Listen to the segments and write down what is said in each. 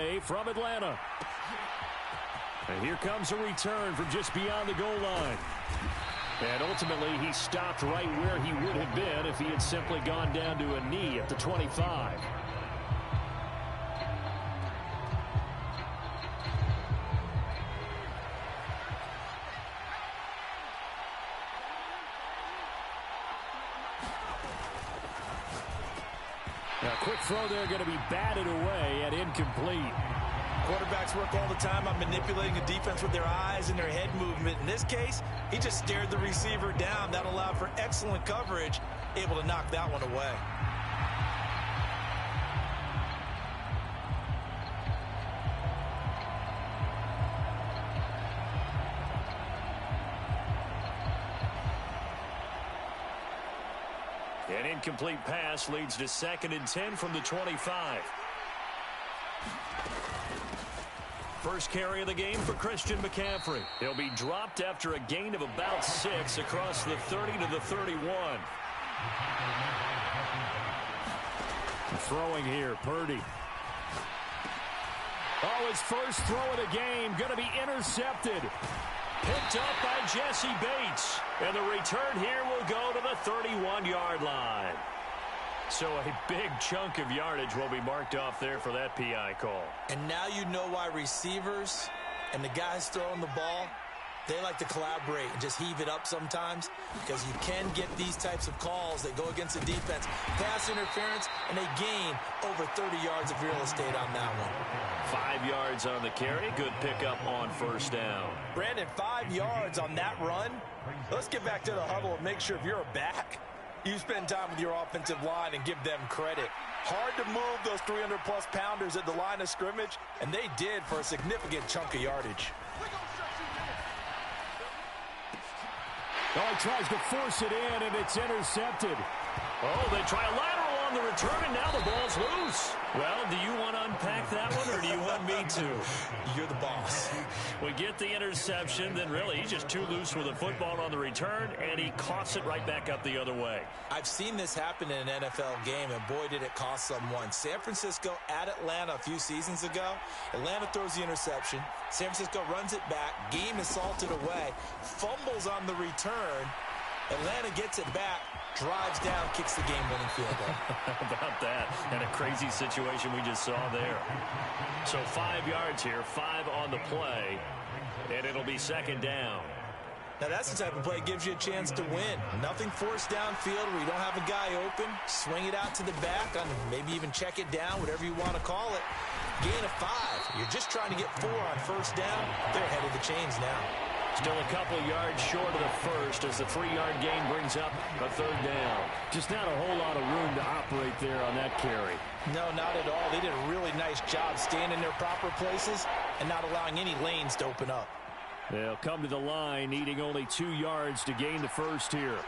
play from Atlanta. And here comes a return from just beyond the goal line. And ultimately, he stopped right where he would have been if he had simply gone down to a knee at the 25. A quick throw there going to be batted away and incomplete. Quarterbacks work all the time on manipulating the defense with their eyes and their head movement. In this case, he just stared the receiver down. That allowed for excellent coverage, able to knock that one away. An incomplete pass leads to 2nd and 10 from the 25. First carry of the game for Christian McCaffrey. He'll be dropped after a gain of about 6 across the 30 to the 31. Throwing here, Purdy. Oh, his first throw of the game going to be intercepted. Picked up by Jesse Bates. And the return here will go to the 31-yard line. So a big chunk of yardage will be marked off there for that PI call. And now you know why receivers and the guys throwing the ball, they like to collaborate and just heave it up sometimes, because you can get these types of calls that go against the defense. Pass interference, and they gain over 30 yards of real estate on that one. 5 yards on the carry. Good pickup on first down. Brandon, 5 yards on that run. Let's get back to the huddle and make sure if you're a back, you spend time with your offensive line and give them credit. Hard to move those 300-plus pounders at the line of scrimmage, and they did for a significant chunk of yardage. Oh, he tries to force it in, and it's intercepted. Oh, they try a lateral on the return, and now the ball's loose. Well, do you want to unpack that one, or do you want me to? You're the boss. We get the interception, then really he's just too loose with the football on the return, and he coughs it right back up the other way. I've seen this happen in an NFL game, and boy, did it cost someone. San Francisco at Atlanta a few seasons ago. Atlanta throws the interception. San Francisco runs it back. Game is salted away. Fumbles on the return. Atlanta gets it back, drives down, kicks the game-winning field goal. How about that? And a crazy situation we just saw there. So 5 yards here, 5 on the play, and it'll be 2nd down. Now that's the type of play that gives you a chance to win. Nothing forced downfield where you don't have a guy open. Swing it out to the back, on maybe even check it down, whatever you want to call it. Gain of 5. You're just trying to get 4 on first down. They're ahead of the chains now. Still a couple yards short of the first as the 3-yard gain brings up a 3rd down. Just not a whole lot of room to operate there on that carry. No, not at all. They did a really nice job staying in their proper places and not allowing any lanes to open up. They'll come to the line, needing only 2 yards to gain the first here.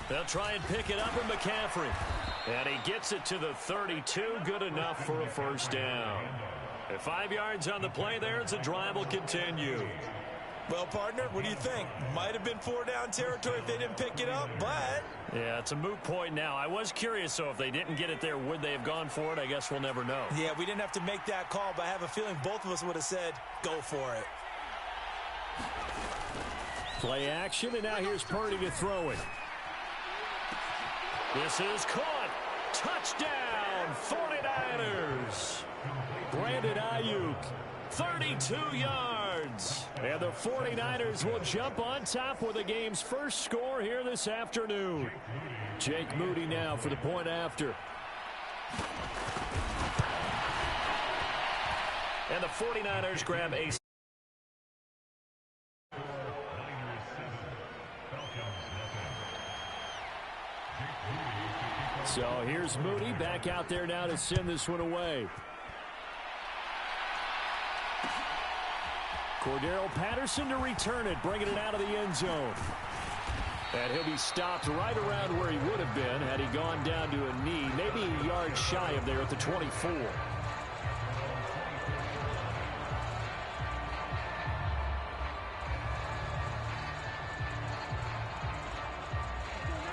They'll try and pick it up with McCaffrey. And he gets it to the 32. Good enough for a first down. At 5 yards on the play there, as the drive will continue. Well, partner, what do you think? Might have been 4-down territory if they didn't pick it up, but... Yeah, it's a moot point now. I was curious, so if they didn't get it there, would they have gone for it? I guess we'll never know. Yeah, we didn't have to make that call, but I have a feeling both of us would have said, go for it. Play action, and now here's Purdy to throw it. This is caught. Touchdown, 49ers. Brandon Ayuk, 32 yards. And the 49ers will jump on top with the game's first score here this afternoon. Jake Moody now for the point after. And the 49ers grab a... So here's Moody back out there now to send this one away. Cordero Patterson to return it, bringing it out of the end zone. And he'll be stopped right around where he would have been had he gone down to a knee, maybe a yard shy of there at the 24.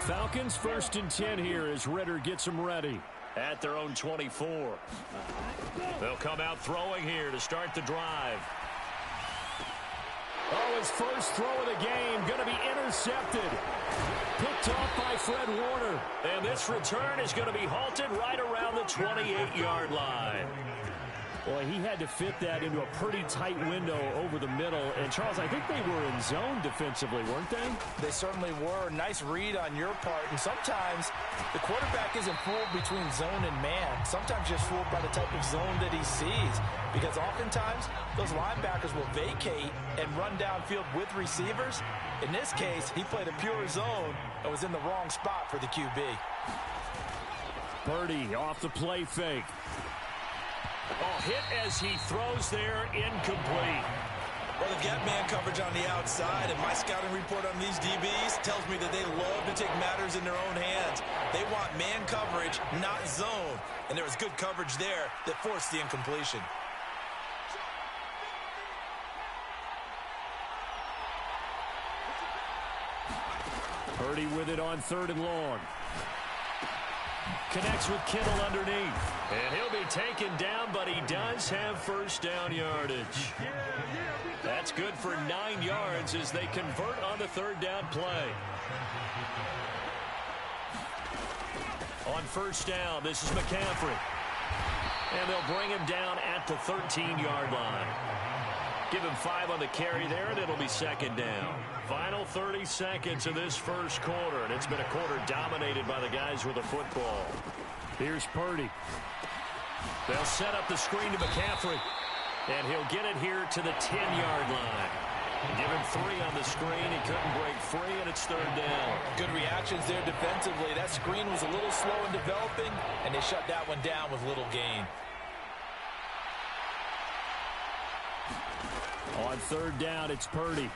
Falcons 1st and 10 here as Ritter gets them ready. at their own 24. They'll come out throwing here to start the drive. Oh, his first throw of the game going to be intercepted. Picked off by Fred Warner. And this return is going to be halted right around the 28-yard line. Boy, he had to fit that into a pretty tight window over the middle. And, Charles, I think they were in zone defensively, weren't they? They certainly were. Nice read on your part. And sometimes the quarterback isn't fooled between zone and man. Sometimes just fooled by the type of zone that he sees. Because oftentimes, those linebackers will vacate and run downfield with receivers. In this case, he played a pure zone and was in the wrong spot for the QB. Purdy off the play fake. Oh, hit as he throws there, incomplete. Well, they've got man coverage on the outside, and my scouting report on these DBs tells me that they love to take matters in their own hands. They want man coverage, not zone. And there was good coverage there that forced the incompletion. Purdy with it on 3rd and long. Connects with Kittle underneath. And he'll be taken down, but he does have first down yardage. That's good for 9 yards as they convert on the 3rd down play. On first down, this is McCaffrey. And they'll bring him down at the 13-yard line. Give him 5 on the carry there, and it'll be 2nd down. Final 30 seconds of this first quarter, and it's been a quarter dominated by the guys with the football. Here's Purdy. They'll set up the screen to McCaffrey, and he'll get it here to the 10-yard line. Give him 3 on the screen. He couldn't break free, and it's 3rd down. Good reactions there defensively. That screen was a little slow in developing, and they shut that one down with little gain. On 3rd down, it's Purdy.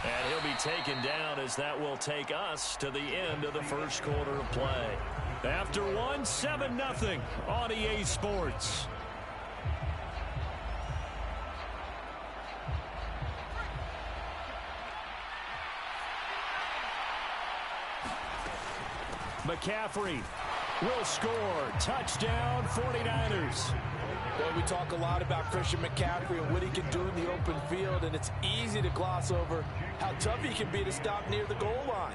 And he'll be taken down as that will take us to the end of the first quarter of play. After one, 7-0 on EA Sports. McCaffrey will score. Touchdown, 49ers. Well, we talk a lot about Christian McCaffrey and what he can do in the open field, and it's easy to gloss over how tough he can be to stop near the goal line.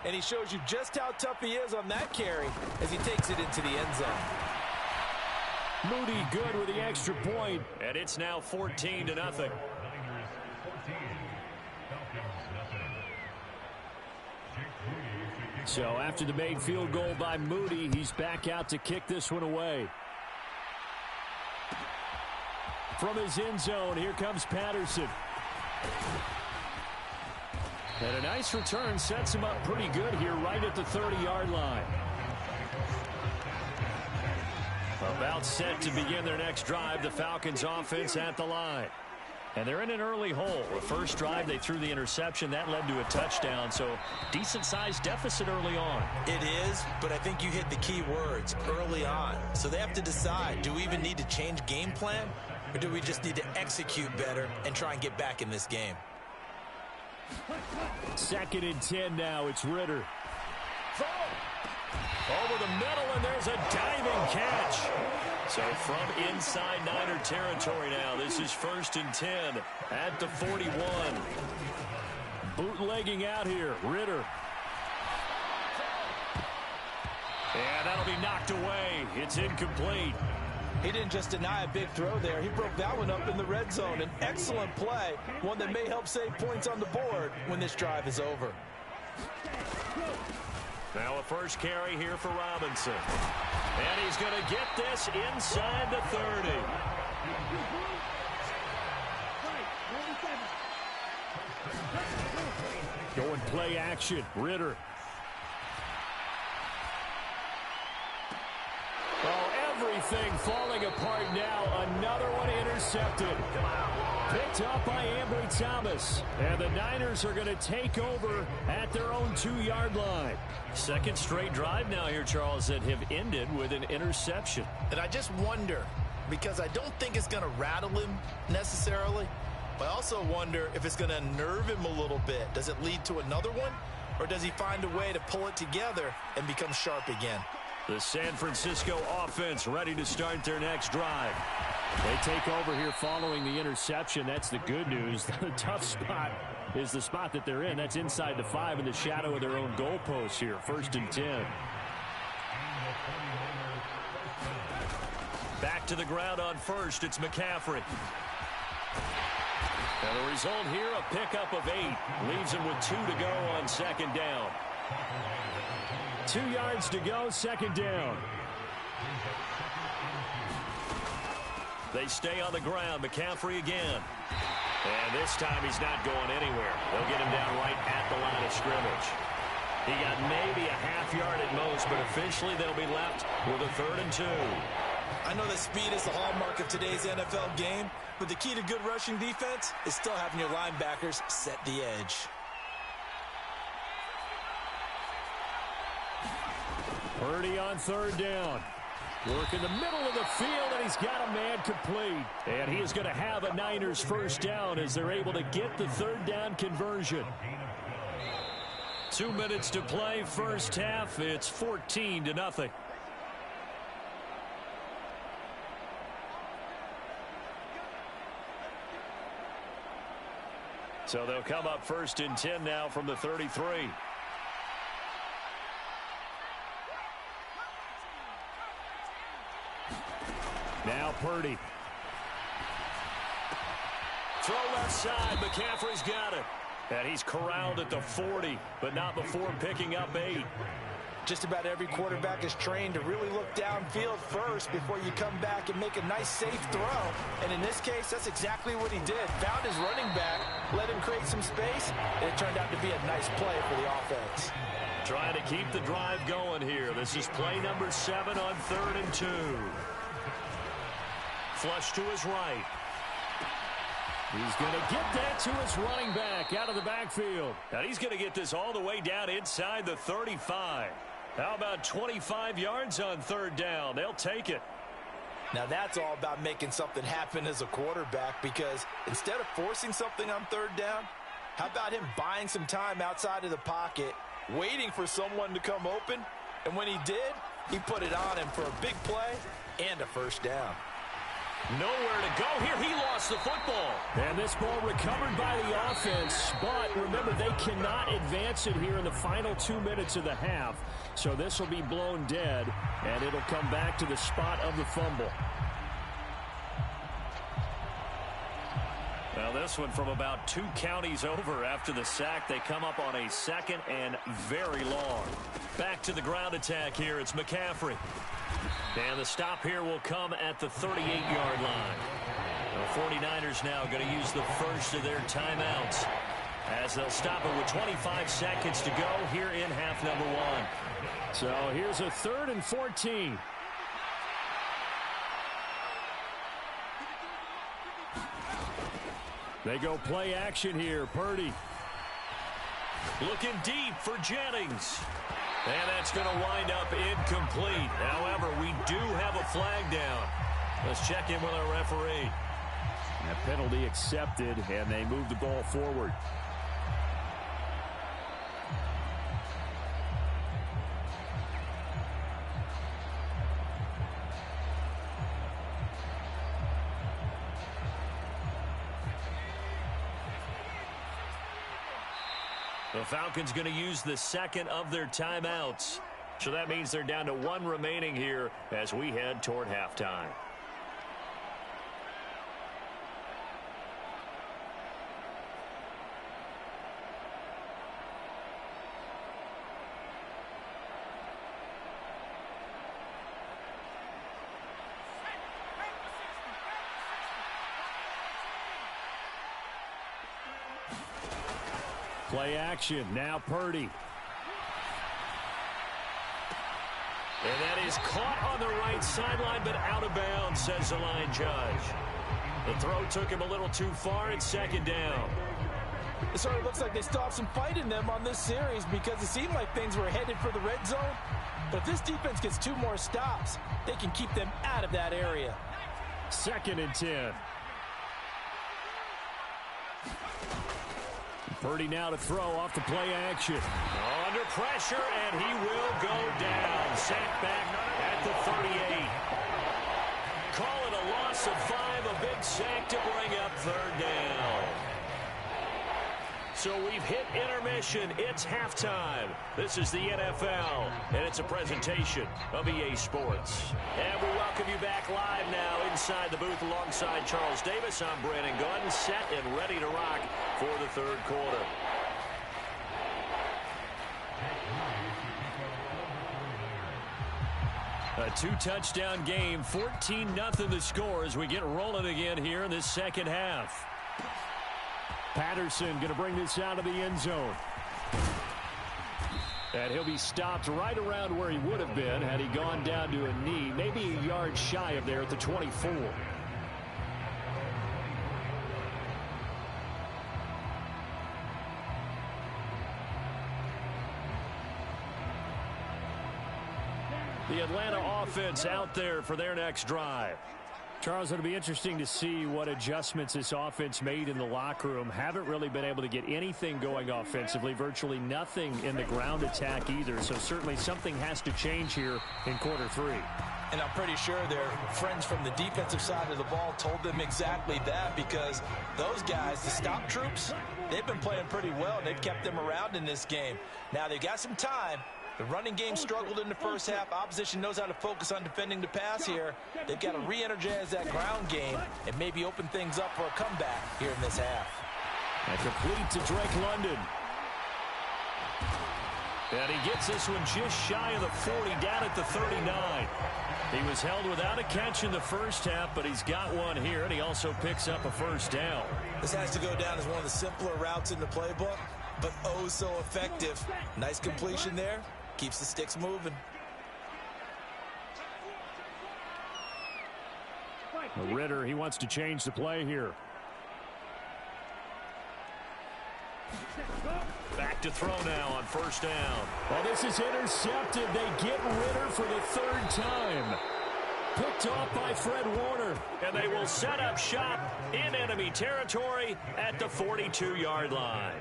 And he shows you just how tough he is on that carry as he takes it into the end zone. Moody good with the extra point, and it's now 14-0. So after the made field goal by Moody, he's back out to kick this one away. From his end zone, here comes Patterson. And a nice return sets him up pretty good here right at the 30-yard line. About set to begin their next drive, the Falcons offense at the line. And they're in an early hole. The first drive, they threw the interception. That led to a touchdown, so decent-sized deficit early on. It is, but I think you hit the key words, early on. So they have to decide, do we even need to change game plan, or do we just need to execute better and try and get back in this game? 2nd and 10 now. It's Ritter. Over the middle, and there's a diving catch. So from inside Niner territory now, this is 1st and 10 at the 41. Bootlegging out here, Ritter. And that'll be knocked away. It's incomplete. He didn't just deny a big throw there. He broke that one up in the red zone. An excellent play, one that may help save points on the board when this drive is over. Now a first carry here for Robinson. And he's going to get this inside the 30. Going play action, Ritter. Oh, everything falling apart now. Another one intercepted. Picked up by Ambry Thomas. And the Niners are going to take over at their own 2-yard line. Second straight drive now here, Charles, that have ended with an interception. And I just wonder, because I don't think it's going to rattle him necessarily, but I also wonder if it's going to unnerve him a little bit. Does it lead to another one? Or does he find a way to pull it together and become sharp again? The San Francisco offense ready to start their next drive. They take over here following the interception. That's the good news. The tough spot is the spot that they're in. That's inside the 5 in the shadow of their own goalpost here. 1st and 10. Back to the ground on 1st. It's McCaffrey. And the result here, a pickup of 8. Leaves him with 2 to go on 2nd down. 2 yards to go, 2nd down. They stay on the ground. McCaffrey again. And this time he's not going anywhere. They'll get him down right at the line of scrimmage. He got maybe a half yard at most, but officially they'll be left with a 3rd and 2. I know that speed is the hallmark of today's NFL game, but the key to good rushing defense is still having your linebackers set the edge. Purdy on 3rd down. Work in the middle of the field, and he's got a man complete. And he is going to have a Niners 1st down as they're able to get the 3rd down conversion. 2 minutes to play, 1st half. It's 14-0. So they'll come up 1st and 10 now from the 33. Now Purdy. Throw left side. McCaffrey's got it. And he's corralled at the 40, but not before picking up 8. Just about every quarterback is trained to really look downfield first before you come back and make a nice, safe throw. And in this case, that's exactly what he did. Found his running back, let him create some space, and it turned out to be a nice play for the offense. Trying to keep the drive going here. This is play number 7 on 3rd and 2. Flush to his right. He's going to get that to his running back out of the backfield. And he's going to get this all the way down inside the 35. How about 25 yards on 3rd down? They'll take it. Now that's all about making something happen as a quarterback, because instead of forcing something on 3rd down, how about him buying some time outside of the pocket, waiting for someone to come open, and when he did, he put it on him for a big play and a 1st down. Nowhere to go here. He lost the football. And this ball recovered by the offense. But remember, they cannot advance it here in the final 2 minutes of the half. So this will be blown dead, and it'll come back to the spot of the fumble. Now this one from about 2 counties over after the sack. They come up on a 2nd and very long. Back to the ground attack here. It's McCaffrey. And the stop here will come at the 38-yard line. The 49ers now going to use the first of their timeouts as they'll stop it with 25 seconds to go here in half number 1. So here's a 3rd and 14. They go play action here. Purdy looking deep for Jennings. And that's going to wind up incomplete. However, we do have a flag down. Let's check in with our referee. That penalty accepted, and they move the ball forward. The Falcons going to use the 2nd of their timeouts. So that means they're down to 1 remaining here as we head toward halftime. Play action. Now Purdy. And that is caught on the right sideline, but out of bounds, says the line judge. The throw took him a little too far. It's 2nd down. It sort of looks like they still have some fight in them on this series, because it seemed like things were headed for the red zone. But if this defense gets 2 more stops, they can keep them out of that area. 2nd and 10. Purdy now to throw off the play action. Under pressure, and he will go down. Sacked back at the 38. Call it a loss of 5, a big sack to bring up 3rd down. So we've hit intermission. It's halftime. This is the NFL, and it's a presentation of EA Sports. And we welcome you back live now inside the booth alongside Charles Davis. I'm Brandon Gunn, set and ready to rock for the 3rd quarter. A 2-touchdown game, 14-0 the score as we get rolling again here in this second half. Patterson going to bring this out of the end zone. And he'll be stopped right around where he would have been had he gone down to a knee, maybe a yard shy of there at the 24. The Atlanta offense out there for their next drive. Charles, it'll be interesting to see what adjustments this offense made in the locker room. Haven't really been able to get anything going offensively, virtually nothing in the ground attack either. So certainly something has to change here in quarter 3. And I'm pretty sure their friends from the defensive side of the ball told them exactly that, because those guys, the stop troops, they've been playing pretty well. They've kept them around in this game. Now they've got some time. The running game struggled in the first half. Opposition knows how to focus on defending the pass here. They've got to re-energize that ground game and maybe open things up for a comeback here in this half. And complete to Drake London. And he gets this one just shy of the 40, down at the 39. He was held without a catch in the first half, but he's got one here, and he also picks up a 1st down. This has to go down as one of the simpler routes in the playbook, but oh so effective. Nice completion there. Keeps the sticks moving. Ritter, he wants to change the play here. Back to throw now on 1st down. Well, this is intercepted. They get Ritter for the 3rd time. Picked off by Fred Warner. And they will set up shop in enemy territory at the 42-yard line.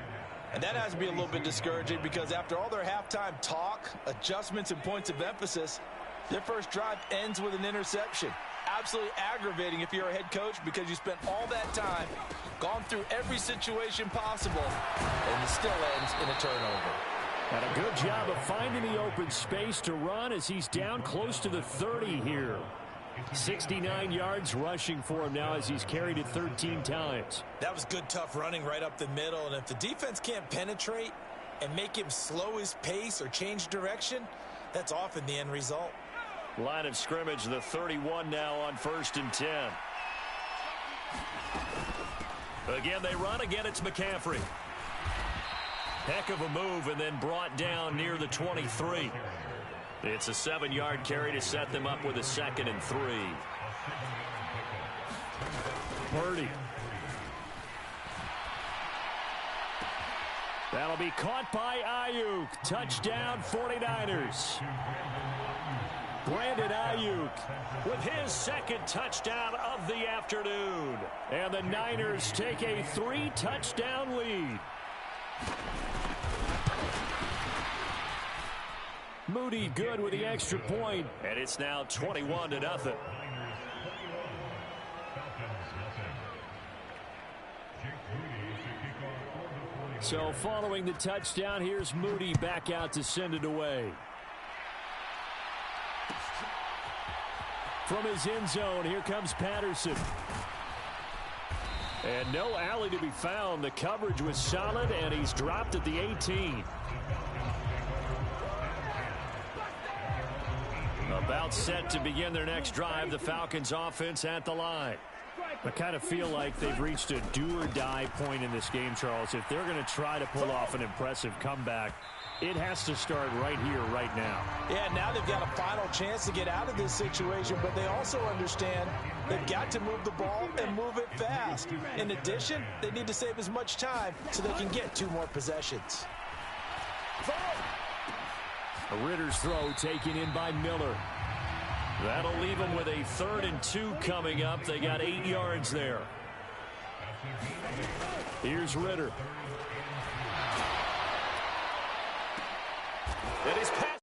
And that has to be a little bit discouraging, because after all their halftime talk, adjustments, and points of emphasis, their first drive ends with an interception. Absolutely aggravating if you're a head coach, because you spent all that time, gone through every situation possible, and it still ends in a turnover. And a good job of finding the open space to run as he's down close to the 30 here. 69 yards rushing for him now as he's carried it 13 times. That was good, tough running right up the middle. And if the defense can't penetrate and make him slow his pace or change direction, that's often the end result. Line of scrimmage, the 31 now on 1st and 10. Again, they run. Again, it's McCaffrey. Heck of a move, and then brought down near the 23. It's a 7-yard carry to set them up with a 2nd and 3. Purdy. That'll be caught by Ayuk. Touchdown 49ers. Brandon Ayuk with his 2nd touchdown of the afternoon. And the Niners take a 3-touchdown lead. Moody good with the extra point, and it's now 21-0. So following the touchdown, here's Moody back out to send it away. From his end zone, here comes Patterson. And no alley to be found. The coverage was solid, and he's dropped at the 18. About set to begin their next drive, the Falcons offense at the line. I kind of feel like they've reached a do-or-die point in this game, Charles. If they're going to try to pull off an impressive comeback, it has to start right here, right now. Yeah, now they've got a final chance to get out of this situation, but they also understand they've got to move the ball and move it fast. In addition, they need to save as much time so they can get 2 more possessions. A Ritter's throw taken in by Miller. That'll leave them with a 3rd and 2 coming up. They got 8 yards there. Here's Ritter. And he's passed.